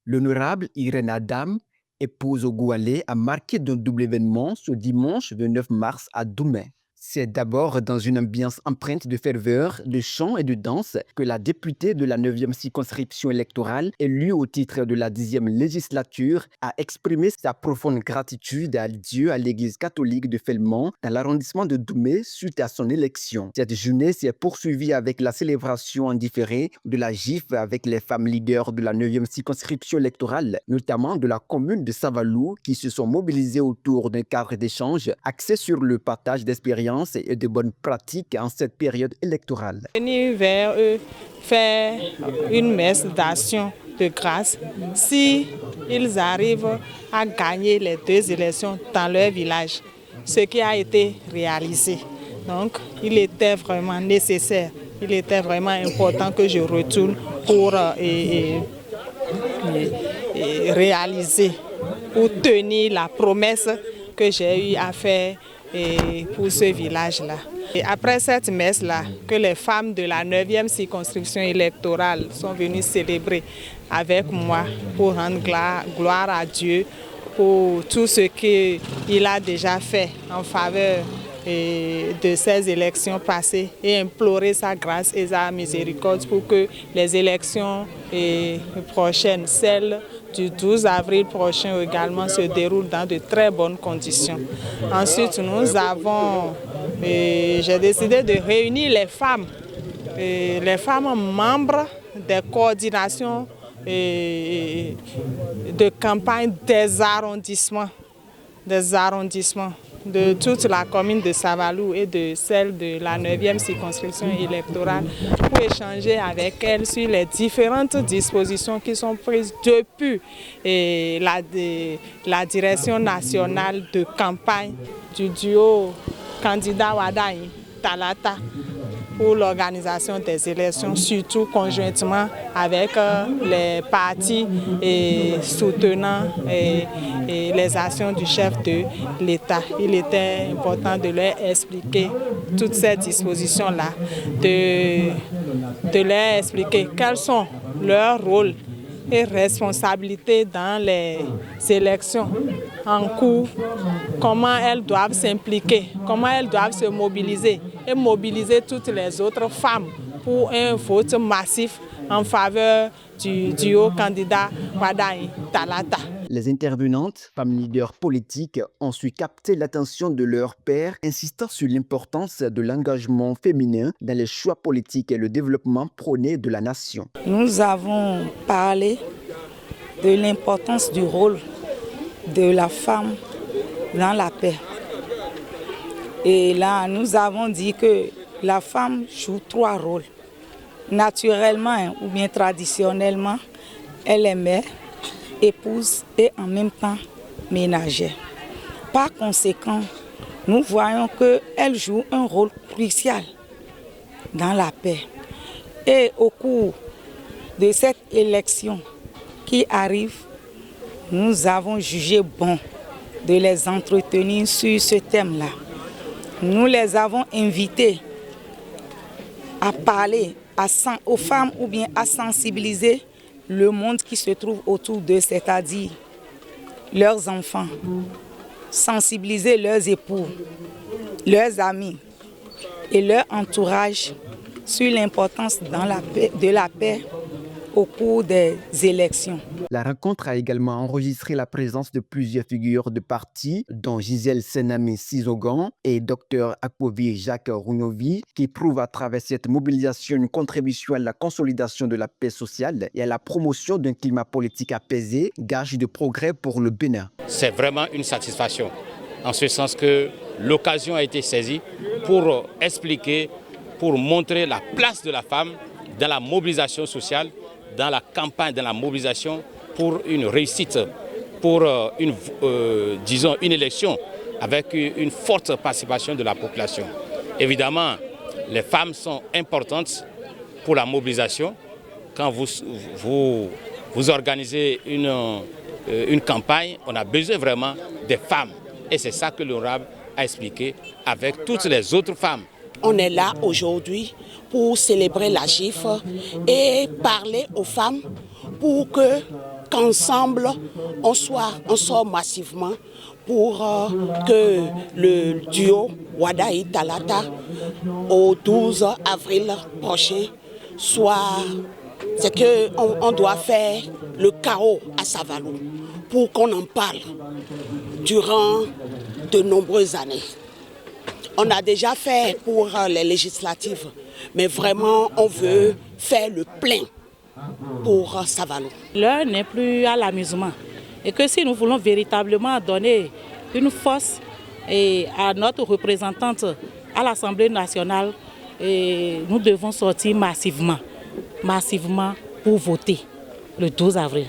L'honorable Irène Adam, épouse Ogoualé, a marqué d'un double événement ce dimanche 29 mars à Douai. C'est d'abord dans une ambiance empreinte de ferveur, de chant et de danse que la députée de la 9e circonscription électorale, élue au titre de la 10e législature, a exprimé sa profonde gratitude à Dieu à l'église catholique de Felmont dans l'arrondissement de Douai suite à son élection. Cette journée s'est poursuivie avec la célébration en différé de la GIF avec les femmes leaders de la 9e circonscription électorale, notamment de la commune de Savalou, qui se sont mobilisées autour d'un cadre d'échange axé sur le partage d'expériences et de bonnes pratiques en cette période électorale. Venir vers eux, faire une messe d'action de grâce si ils arrivent à gagner les 2 élections dans leur village, ce qui a été réalisé. Donc, il était vraiment nécessaire, il était vraiment important que je retourne pour réaliser, pour tenir la promesse que j'ai eu à faire pour ce village-là. Et après cette messe-là, que les femmes de la 9e circonscription électorale sont venues célébrer avec moi pour rendre gloire à Dieu pour tout ce qu'il a déjà fait en faveur de ces élections passées et implorer sa grâce et sa miséricorde pour que les élections prochaines, celles du 12 avril prochain également, se déroulent dans de très bonnes conditions. Ensuite, j'ai décidé de réunir les femmes membres des coordinations de campagne des arrondissements de toute la commune de Savalou et de celle de la 9e circonscription électorale pour échanger avec elles sur les différentes dispositions qui sont prises depuis la direction nationale de campagne du duo candidat Wadaï Talata pour l'organisation des élections, surtout conjointement avec les partis soutenant les actions du chef de l'État. Il était important de leur expliquer toutes ces dispositions-là, de leur expliquer quels sont leurs rôles et responsabilités dans les élections en cours, comment elles doivent s'impliquer, comment elles doivent se mobiliser et mobiliser toutes les autres femmes pour un vote massif en faveur du duo candidat Wadaï Talata. Les intervenantes, femmes leaders politiques, ont su capter l'attention de leur père, insistant sur l'importance de l'engagement féminin dans les choix politiques et le développement prôné de la nation. Nous avons parlé de l'importance du rôle de la femme dans la paix. Et là, nous avons dit que la femme joue 3 rôles. Naturellement ou bien traditionnellement, elle est mère, épouse et en même temps ménagère. Par conséquent, nous voyons qu'elle joue un rôle crucial dans la paix. Et au cours de cette élection qui arrive, nous avons jugé bon de les entretenir sur ce thème-là. Nous les avons invités à parler aux femmes ou bien à sensibiliser le monde qui se trouve autour d'eux, c'est-à-dire leurs enfants, sensibiliser leurs époux, leurs amis et leur entourage sur l'importance de la paix au cours des élections. La rencontre a également enregistré la présence de plusieurs figures de parti, dont Gisèle Senami Sizogan et Dr Akpovi Jacques Rounovi, qui prouvent à travers cette mobilisation une contribution à la consolidation de la paix sociale et à la promotion d'un climat politique apaisé, gage de progrès pour le Bénin. C'est vraiment une satisfaction, en ce sens que l'occasion a été saisie pour expliquer, pour montrer la place de la femme dans la mobilisation sociale, dans la campagne, dans la mobilisation pour une réussite, pour une élection avec une forte participation de la population. Évidemment, les femmes sont importantes pour la mobilisation. Quand vous organisez une campagne, on a besoin vraiment des femmes. Et c'est ça que l'honorable a expliqué avec toutes les autres femmes. On est là aujourd'hui pour célébrer la GIF et parler aux femmes pour que qu'ensemble, on sort massivement pour que le duo Wadaï Talata au 12 avril prochain soit... C'est qu'on doit faire le chaos à Savalou pour qu'on en parle durant de nombreuses années. On a déjà fait pour les législatives, mais vraiment on veut faire le plein pour Savalou. L'heure n'est plus à l'amusement et que si nous voulons véritablement donner une force à notre représentante à l'Assemblée nationale, nous devons sortir massivement pour voter le 12 avril.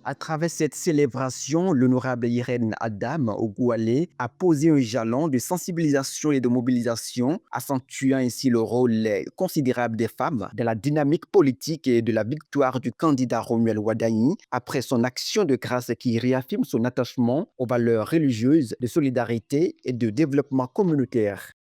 À travers cette célébration, l'honorable Irène Adam Ogoualé a posé un jalon de sensibilisation et de mobilisation, accentuant ainsi le rôle considérable des femmes dans la dynamique politique et de la victoire du candidat Romuald Wadaï après son action de grâce qui réaffirme son attachement aux valeurs religieuses de solidarité et de développement communautaire.